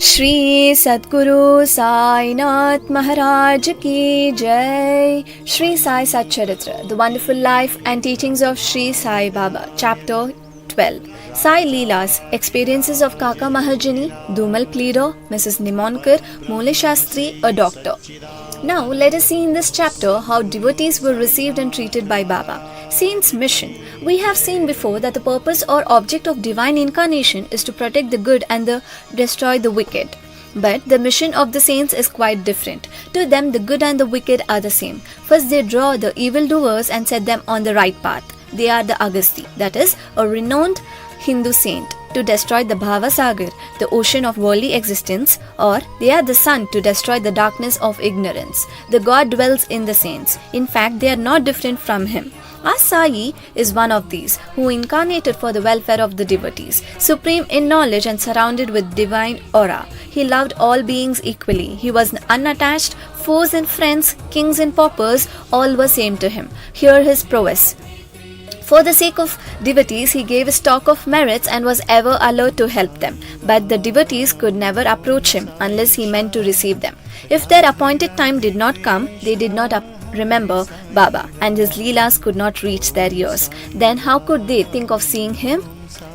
Shri Sadguru Sai Maharaj Ki Jai. Shri Sai Satcharitra, the wonderful life and teachings of Shri Sai Baba, Chapter 12. Sai Leelas, experiences of Kaka Mahajani, Dhumal pleader, Mrs. Nimonkar, Mole Shastri, a doctor. Now let us see in this chapter how devotees were received and treated by Baba. Saints' mission. We have seen before that the purpose or object of divine incarnation is to protect the good and destroy the wicked. But the mission of the saints is quite different. To them, the good and the wicked are the same. First, they draw the evildoers and set them on the right path. They are the Agasti, that is, a renowned Hindu saint, to destroy the Bhava Sagar, the ocean of worldly existence, or they are the sun to destroy the darkness of ignorance. The God dwells in the saints. In fact, they are not different from him. Our Sai is one of these, who incarnated for the welfare of the devotees, supreme in knowledge and surrounded with divine aura. He loved all beings equally. He was unattached. Foes and friends, kings and paupers, all were same to him. Hear his prowess. For the sake of devotees, he gave a stock of merits and was ever alert to help them. But the devotees could never approach him unless he meant to receive them. If their appointed time did not come, they did not remember Baba, and his Leelas could not reach their ears. Then how could they think of seeing him?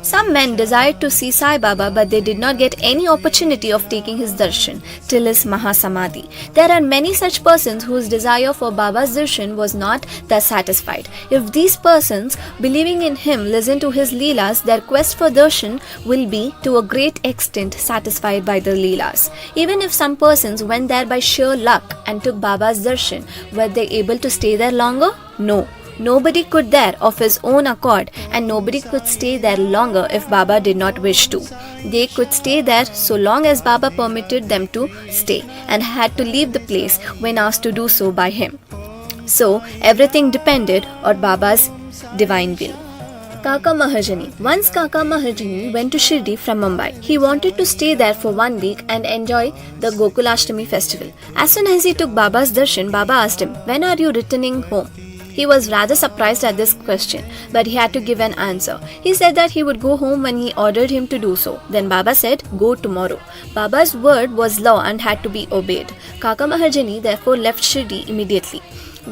Some men desired to see Sai Baba, but they did not get any opportunity of taking his darshan till his Mahasamadhi. There are many such persons whose desire for Baba's darshan was not thus satisfied. If these persons, believing in him, listen to his Leelas, their quest for darshan will be to a great extent satisfied by the Leelas. Even if some persons went there by sheer luck and took Baba's darshan, were they able to stay there longer? No. Nobody could there of his own accord, and nobody could stay there longer if Baba did not wish to. They could stay there so long as Baba permitted them to stay, and had to leave the place when asked to do so by him. So everything depended on Baba's divine will. Kaka Mahajani. Once Kaka Mahajani went to Shirdi from Mumbai. He wanted to stay there for 1 week and enjoy the Gokulashtami festival. As soon as he took Baba's darshan, Baba asked him, "When are you returning home?" He was rather surprised at this question, but he had to give an answer. He said that he would go home when he ordered him to do so. Then Baba said, "Go tomorrow." Baba's word was law and had to be obeyed. Kaka Mahajani therefore left Shirdi immediately.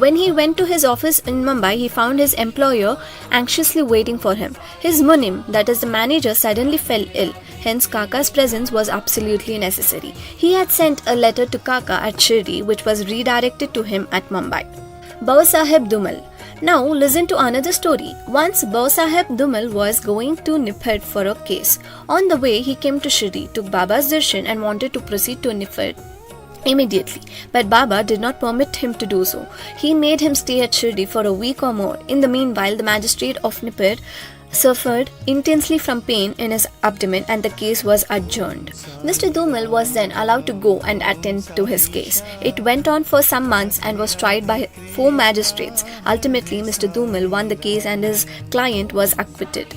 When he went to his office in Mumbai, he found his employer anxiously waiting for him. His Munim, that is the manager, suddenly fell ill. Hence, Kaka's presence was absolutely necessary. He had sent a letter to Kaka at Shirdi, which was redirected to him at Mumbai. Baba Sahib Dhumal. Now listen to another story. Once Baba Sahib Dhumal was going to Niphad for a case. On the way, he came to Shirdi, took Baba's darshan and wanted to proceed to Niphad immediately. But Baba did not permit him to do so. He made him stay at Shirdi for a week or more. In the meanwhile, the magistrate of Niphad suffered intensely from pain in his abdomen and the case was adjourned. Mr. Dhumal was then allowed to go and attend to his case. It went on for some months and was tried by 4 magistrates. Ultimately, Mr. Dhumal won the case and his client was acquitted.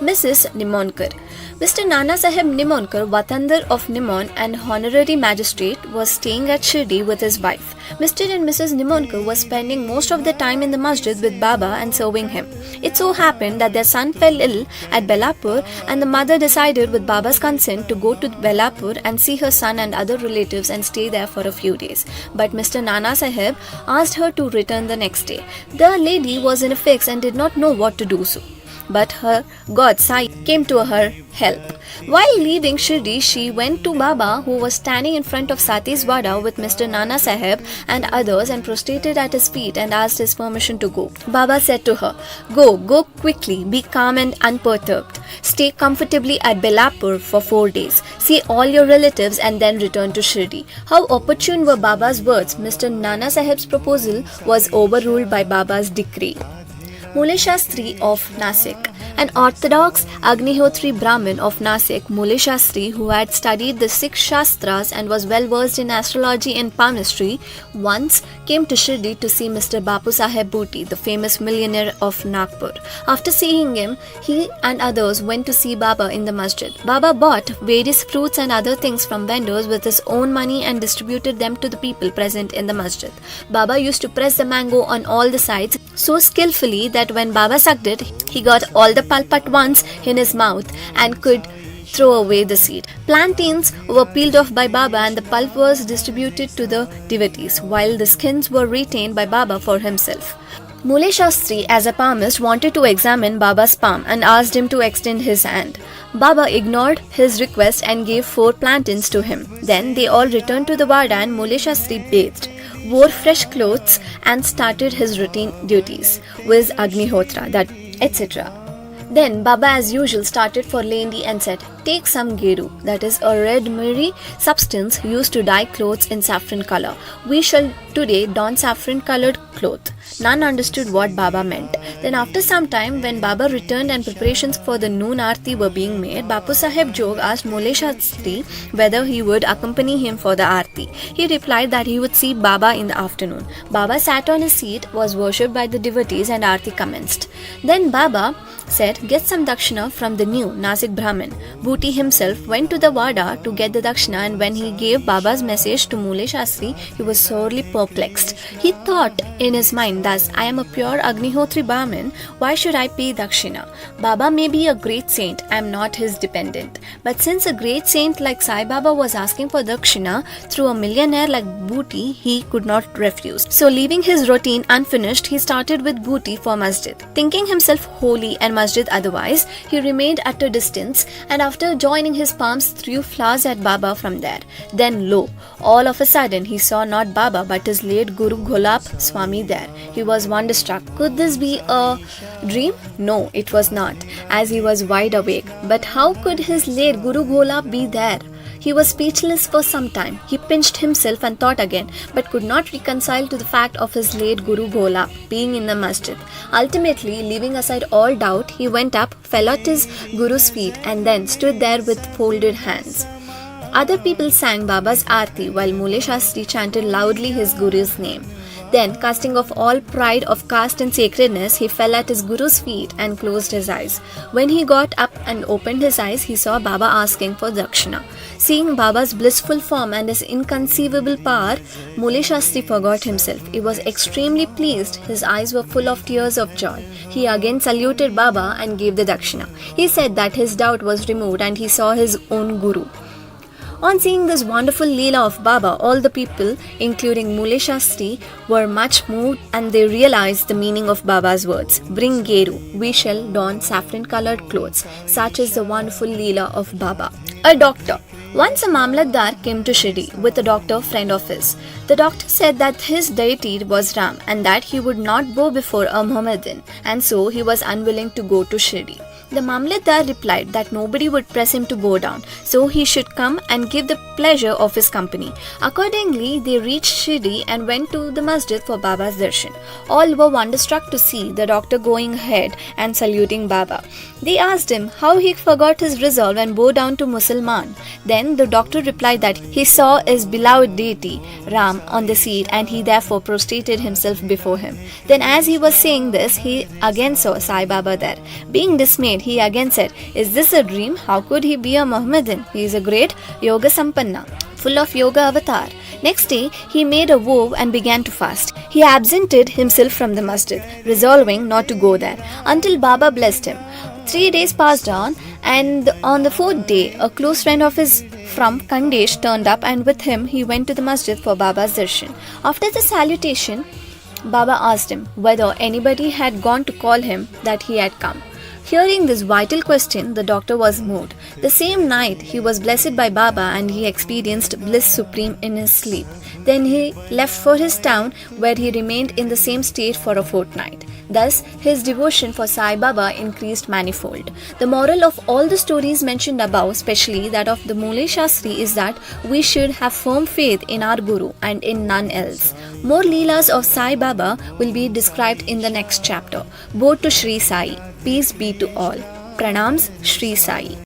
Mrs. Nimonkar. Mr. Nana Sahib Nimonkar, Watandar of Nimon and honorary magistrate, was staying at Shirdi with his wife. Mr. and Mrs. Nimonkar were spending most of their time in the masjid with Baba and serving him. It so happened that their son fell ill at Belapur, and the mother decided with Baba's consent to go to Belapur and see her son and other relatives and stay there for a few days. But Mr. Nana Sahib asked her to return the next day. The lady was in a fix and did not know what to do so. But her God Sai came to her help. While leaving Shirdi, she went to Baba, who was standing in front of Sati's Wada with Mr. Nana Sahib and others, and prostrated at his feet and asked his permission to go. Baba said to her, Go quickly, be calm and unperturbed. Stay comfortably at Belapur for 4 days. See all your relatives and then return to Shirdi." How opportune were Baba's words. Mr. Nana Sahib's proposal was overruled by Baba's decree. Mole Shastri of Nasik. An orthodox Agnihotri Brahmin of Nasik, Mole Shastri, who had studied the 6 Shastras and was well versed in astrology and palmistry, once came to Shirdi to see Mr. Bapu Saheb Bhuti, the famous millionaire of Nagpur. After seeing him, he and others went to see Baba in the masjid. Baba bought various fruits and other things from vendors with his own money and distributed them to the people present in the masjid. Baba used to press the mango on all the sides so skillfully that when Baba sucked it, he got all the pulp at once in his mouth and could throw away the seed. Plantains were peeled off by Baba and the pulp was distributed to the devotees, while the skins were retained by Baba for himself. Mule Shastri, as a palmist, wanted to examine Baba's palm and asked him to extend his hand. Baba ignored his request and gave 4 plantains to him. Then they all returned to the Vada and Mule Shastri bathed, wore fresh clothes and started his routine duties, viz. Agnihotra, that etc. Then Baba as usual started for Lendi and said, "Take some geru, that is a red mirri substance used to dye clothes in saffron color. We shall today don saffron colored cloth." None understood what Baba meant. Then after some time, when Baba returned and preparations for the noon aarti were being made, Bapu Saheb Jog asked Mole Shastri whether he would accompany him for the aarti. He replied that he would see Baba in the afternoon. Baba sat on his seat, was worshipped by the devotees and aarti commenced. Then Baba said, "Get some dakshina from the new Nasik Brahmin." Bhuti himself went to the Vada to get the dakshina, and when he gave Baba's message to Mule Shastri, he was sorely perplexed. He thought in his mind, "Thus, I am a pure Agnihotri Brahmin, why should I pay dakshina? Baba may be a great saint, I am not his dependent." But since a great saint like Sai Baba was asking for dakshina through a millionaire like Bhuti, he could not refuse. So leaving his routine unfinished, he started with Bhuti for masjid. Thinking himself holy and masjid otherwise, he remained at a distance and after joining his palms threw flowers at Baba from there. Then lo, all of a sudden he saw not Baba but his late Guru Gholap Swami there. He was wonderstruck. Could this be a dream? No, it was not, as he was wide awake. But how could his late Guru Gholap be there? He was speechless for some time. He pinched himself and thought again, but could not reconcile to the fact of his late Guru Gholap being in the masjid. Ultimately, leaving aside all doubt, he went up, fell at his Guru's feet, and then stood there with folded hands. Other people sang Baba's Aarti while Mule Shastri chanted loudly his Guru's name. Then, casting off all pride of caste and sacredness, he fell at his Guru's feet and closed his eyes. When he got up and opened his eyes, he saw Baba asking for dakshina. Seeing Baba's blissful form and his inconceivable power, Mule Shastri forgot himself. He was extremely pleased. His eyes were full of tears of joy. He again saluted Baba and gave the dakshina. He said that his doubt was removed and he saw his own Guru. On seeing this wonderful Leela of Baba, all the people, including Mule Shastri, were much moved and they realized the meaning of Baba's words. "Bring geru, we shall don saffron-colored clothes." Such is the wonderful Leela of Baba. A doctor. Once a Mamlatdar came to Shirdi with a doctor friend of his. The doctor said that his deity was Ram and that he would not bow before a Mohammedan, and so he was unwilling to go to Shirdi. The Mamlatdar replied that nobody would press him to bow down, so he should come and give the pleasure of his company. Accordingly, they reached Shirdi and went to the masjid for Baba's darshan. All were wonderstruck to see the doctor going ahead and saluting Baba. They asked him how he forgot his resolve and bowed down to Musalman. Then the doctor replied that he saw his beloved deity, Ram, on the seat and he therefore prostrated himself before him. Then as he was saying this, he again saw Sai Baba there. Being dismayed, he again said, "Is this a dream? How could he be a Mohammedan? He is a great Yoga Sampanna, full of Yoga avatar." Next day, he made a vow and began to fast. He absented himself from the masjid, resolving not to go there, until Baba blessed him. 3 days passed on, and on the 4th day, a close friend of his from Kandesh turned up, and with him he went to the masjid for Baba's darshan. After the salutation, Baba asked him whether anybody had gone to call him that he had come. Hearing this vital question, the doctor was moved. The same night, he was blessed by Baba and he experienced bliss supreme in his sleep. Then he left for his town, where he remained in the same state for a fortnight. Thus, his devotion for Sai Baba increased manifold. The moral of all the stories mentioned above, especially that of the Mule Shastri, is that we should have firm faith in our Guru and in none else. More Leelas of Sai Baba will be described in the next chapter. Both to Shri Sai. Peace be to all. Pranams, Shri Sai.